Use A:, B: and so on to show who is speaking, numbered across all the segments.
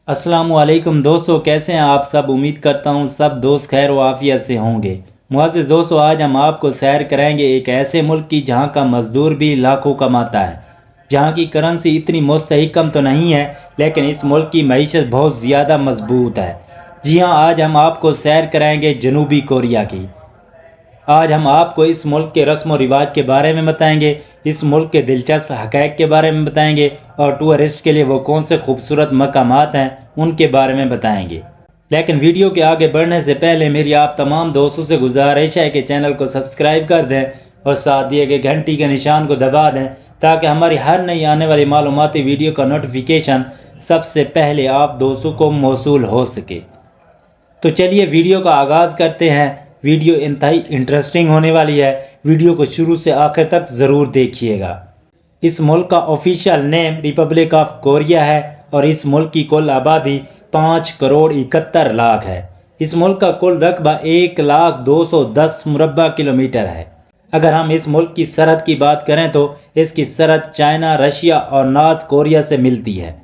A: अस्सलाम वालेकुम दोस्तों, कैसे हैं आप सब। उम्मीद करता हूं सब दोस्त खैर व आफियत से होंगे। मुअज़्ज़िज़ दोस्तों, आज हम आपको सैर कराएंगे एक ऐसे मुल्क की जहां का मज़दूर भी लाखों कमाता है, जहां की करेंसी इतनी मुस्तहकम तो नहीं है, लेकिन इस मुल्क की मईशत बहुत ज़्यादा मजबूत है। जी हाँ, आज हम आपको सैर कराएंगे जनूबी कोरिया की। आज हम आपको इस मुल्क के रस्म व रिवाज के बारे में बताएंगे, इस मुल्क के दिलचस्प हक़ाइक़ के बारे में बताएंगे और टूरिस्ट के लिए वो कौन से खूबसूरत मकामात हैं उनके बारे में बताएंगे। लेकिन वीडियो के आगे बढ़ने से पहले मेरी आप तमाम दोस्तों से गुजारिश है कि चैनल को सब्सक्राइब कर दें और साथ दिए गए घंटी के निशान को दबा दें, ताकि हमारी हर नई आने वाली मालूमाती वीडियो का नोटिफिकेशन सबसे पहले आप दोस्तों को मौसूल हो सके। तो चलिए वीडियो का आगाज़ करते हैं। वीडियो इंतहाई इंटरेस्टिंग होने वाली है, वीडियो को शुरू से आखिर तक ज़रूर देखिएगा। इस मुल्क का official name Republic of Korea है और इस मुल्क की कुल आबादी 5,71,00,000 है। इस मुल्क का कुल रकबा 1,02,10 मुरबा किलोमीटर है। अगर हम इस मुल्क की सरहद की बात करें तो इसकी सरहद चाइना, रशिया और नॉर्थ कोरिया से मिलती है।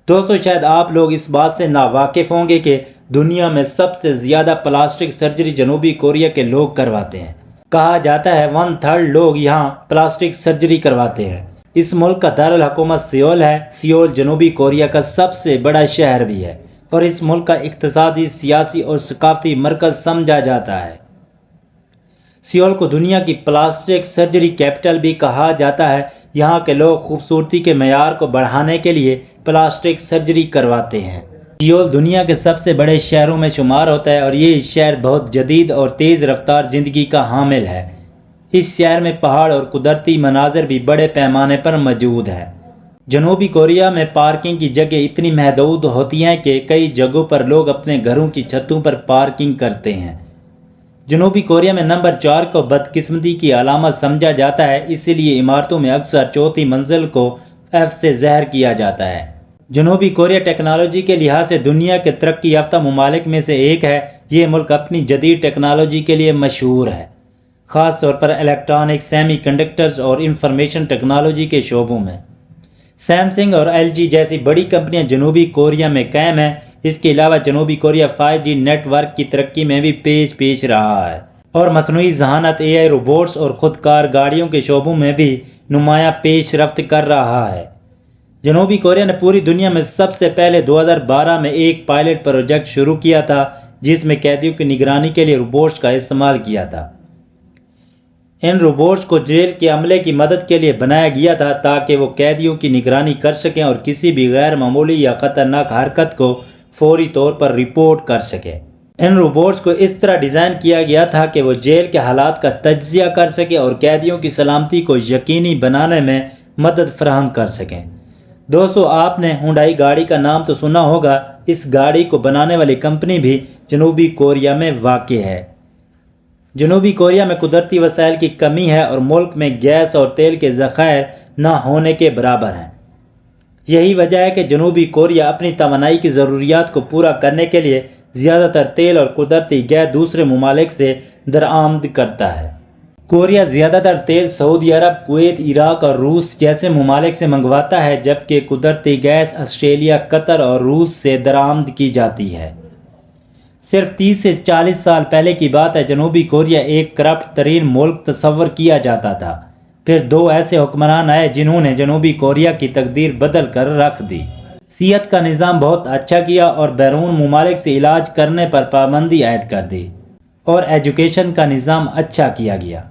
A: दोस्तों, शायद आप लोग इस बात से नावाकिफ़ होंगे कि दुनिया में सबसे ज़्यादा प्लास्टिक सर्जरी जनूबी कोरिया के लोग करवाते हैं। कहा जाता है 1/3 लोग यहाँ प्लास्टिक सर्जरी करवाते हैं। इस मुल्क का दारुल हुकूमत सियोल है। सियोल जनूबी कोरिया का सबसे बड़ा शहर भी है और इस मुल्क का इक़्तिसादी, सियासी और सकाफ़ती मरकज़ समझा जाता है। सियोल को दुनिया की प्लास्टिक सर्जरी कैपिटल भी कहा जाता है। यहाँ के लोग खूबसूरती के मेयार को बढ़ाने के लिए प्लास्टिक सर्जरी करवाते हैं। सियोल दुनिया के सबसे बड़े शहरों में शुमार होता है और ये शहर बहुत जदीद और तेज़ रफ्तार ज़िंदगी का हामिल है। इस शहर में पहाड़ और कुदरती मनाज़र भी बड़े पैमाने पर मौजूद है। जनूबी कोरिया में पार्किंग की जगह इतनी महदूद होती हैं कि कई जगहों पर लोग अपने घरों की छतों पर पार्किंग करते हैं। जनूबी कोरिया में नंबर 4 को बदकिस्मती की अलामत समझा जाता है, इसीलिए इमारतों में अक्सर चौथी मंजिल को F से ज़हर किया जाता है। जनूबी कोरिया टेक्नोलॉजी के लिहाज से दुनिया के तरक्की याफ्ता ममालिक में से एक है। ये मुल्क अपनी जदीद टेक्नोलॉजी के लिए मशहूर है, ख़ास तौर पर इलेक्ट्रॉनिक, सेमी कंडक्टर्स और इंफॉर्मेशन टेक्नोलॉजी के शोबों में। सैमसंग और LG जैसी बड़ी कंपनियां जनूबी कोरिया में कायम हैं। इसके अलावा जनूबी कोरिया 5G नेटवर्क की तरक्की में भी पेश रहा है और मसनूई ज़हानत, AI, रोबोट्स और ख़ुदकार गाड़ियों के शोबों में भी नुमायाँ पेशरफ्त कर रहा है। जनूबी कोरिया ने पूरी दुनिया में सबसे पहले 2012 में एक पायलट प्रोजेक्ट शुरू किया था, जिसमें कैदियों की निगरानी के लिए रोबोट्स का इस्तेमाल किया था। इन रोबोट्स को जेल के अमले की मदद के लिए बनाया गया था, ताकि वो कैदियों की निगरानी कर सकें और किसी भी गैर मामूली या ख़तरनाक हरकत को फौरी तौर पर रिपोर्ट कर सकें। इन रोबोट्स को इस तरह डिज़ाइन किया गया था कि वो जेल के हालात का तज्ज़िया कर सके और कैदियों की सलामती को यकीनी बनाने में मदद फराहम कर सकें। दोस्तों, आपने हुंडई गाड़ी का नाम तो सुना होगा। इस गाड़ी को बनाने वाली कंपनी भी जनूबी कोरिया में वाक़ई है। जनूबी कोरिया में कुदरती वसाइल की कमी है और मुल्क में गैस और तेल के ज़खायर न होने के बराबर हैं। यही वजह है कि जनूबी कोरिया अपनी तवानाई की ज़रूरियात को पूरा करने के लिए ज़्यादातर तेल और कुदरती गैस दूसरे ममालिक से दरामद करता है। कोरिया ज़्यादातर तेल सऊदी अरब, कुवैत, इराक और रूस जैसे ममालिक से मंगवाता है, जबकि कुदरती गैस ऑस्ट्रेलिया, कतर और रूस से दरामद की जाती है। सिर्फ 30 से 40 साल पहले की बात है, जनूबी कोरिया एक करप्ट तरीन मुल्क तस्वर किया जाता था। फिर 2 ऐसे हुक्मरान आए जिन्होंने जनूबी कोरिया की तकदीर बदल कर रख दी। सेहत का निज़ाम बहुत अच्छा किया और बैरून ममालिक से इलाज करने पर पाबंदी आयद कर दी और एजुकेशन का निज़ाम अच्छा किया गया।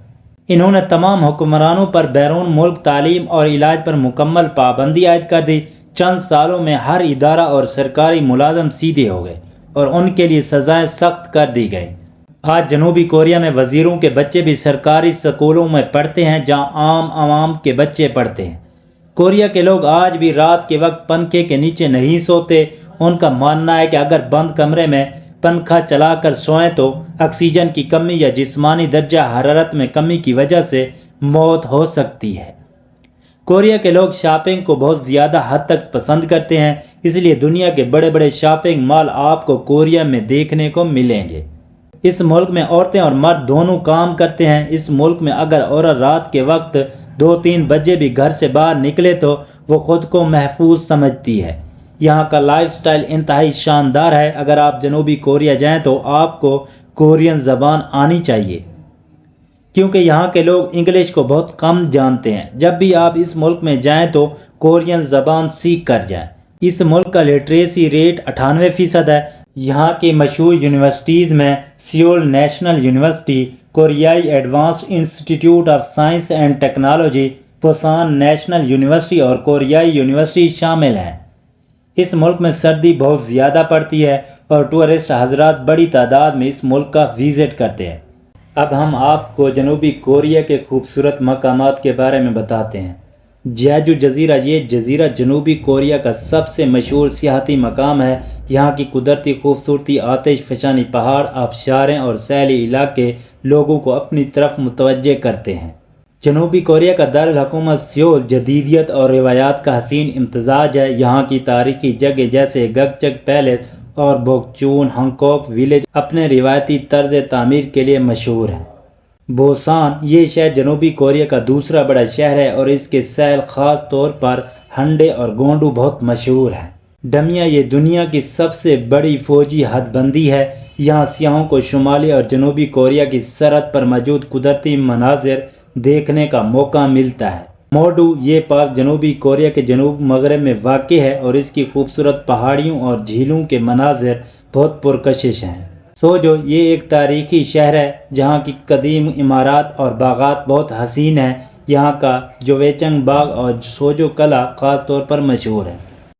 A: इन्होंने तमाम हुक्मरानों पर बैरून मुल्क तालीम और इलाज पर मुकम्मल पाबंदी आयद कर दी। चंद सालों में हर इदारा और सरकारी मुलाजम सीधे हो गए और उनके लिए सज़ाएं सख्त कर दी गई। आज जनूबी कोरिया में वज़ीरों के बच्चे भी सरकारी स्कूलों में पढ़ते हैं, जहां आम आवाम के बच्चे पढ़ते हैं। कोरिया के लोग आज भी रात के वक्त पंखे के नीचे नहीं सोते। उनका मानना है कि अगर बंद कमरे में पंखा चलाकर सोएं तो ऑक्सीजन की कमी या जिस्मानी दर्जा हरारत में कमी की वजह से मौत हो सकती है। कोरिया के लोग शॉपिंग को बहुत ज़्यादा हद तक पसंद करते हैं, इसलिए दुनिया के बड़े बड़े शॉपिंग मॉल आपको कोरिया में देखने को मिलेंगे। इस मुल्क में औरतें और मर्द दोनों काम करते हैं। इस मुल्क में अगर औरत रात के वक्त 2-3 बजे भी घर से बाहर निकले तो वो खुद को महफूज समझती है। یہاں کا لائف سٹائل انتہائی شاندار ہے۔ اگر آپ جنوبی کوریا جائیں تو آپ کو کورین زبان آنی چاہیے، کیونکہ یہاں کے لوگ انگلش کو بہت کم جانتے ہیں۔ جب بھی آپ اس ملک میں جائیں تو کورین زبان سیکھ کر جائیں۔ اس ملک کا لٹریسی ریٹ 98% ہے۔ یہاں کی مشہور یونیورسٹیز میں سیول نیشنل یونیورسٹی، کوریائی ایڈوانسڈ انسٹی ٹیوٹ of science and technology, پوسان national university اور کوریائی یونیورسٹی شامل ہیں۔ اس ملک میں سردی بہت زیادہ پڑتی ہے اور ٹورسٹ حضرات بڑی تعداد میں اس ملک کا وزٹ کرتے ہیں۔ اب ہم آپ کو جنوبی کوریا کے خوبصورت مقامات کے بارے میں بتاتے ہیں۔ جیجو جزیرہ، یہ جزیرہ جنوبی کوریا کا سب سے مشہور سیاحتی مقام ہے۔ یہاں کی قدرتی خوبصورتی، آتش فشانی پہاڑ، آبشاریں اور ساحلی علاقے لوگوں کو اپنی طرف متوجہ کرتے ہیں۔ جنوبی کوریا کا دارالحکومت سیول جدیدیت اور روایات کا حسین امتزاج ہے۔ یہاں کی تاریخی جگہ جیسے گگچک پیلیس اور بوکچون ہنکوک ولیج اپنے روایتی طرز تعمیر کے لیے مشہور ہے۔ بوسان، یہ شہر جنوبی کوریا کا دوسرا بڑا شہر ہے اور اس کے سیل خاص طور پر ہنڈے اور گونڈو بہت مشہور ہیں۔ ڈمیا، یہ دنیا کی سب سے بڑی فوجی حد بندی ہے۔ یہاں سیاحوں کو شمالی اور جنوبی کوریا کی سرحد پر موجود قدرتی مناظر دیکھنے کا موقع ملتا ہے۔ موڈو، یہ پارک جنوبی کوریا کے جنوب مغرب میں واقع ہے اور اس کی خوبصورت پہاڑیوں اور جھیلوں کے مناظر بہت پرکشش ہیں۔ سوجو، یہ ایک تاریخی شہر ہے جہاں کی قدیم عمارات اور باغات بہت حسین ہیں۔ یہاں کا جویچنگ باغ اور سوجو قلعہ خاص طور پر مشہور ہے۔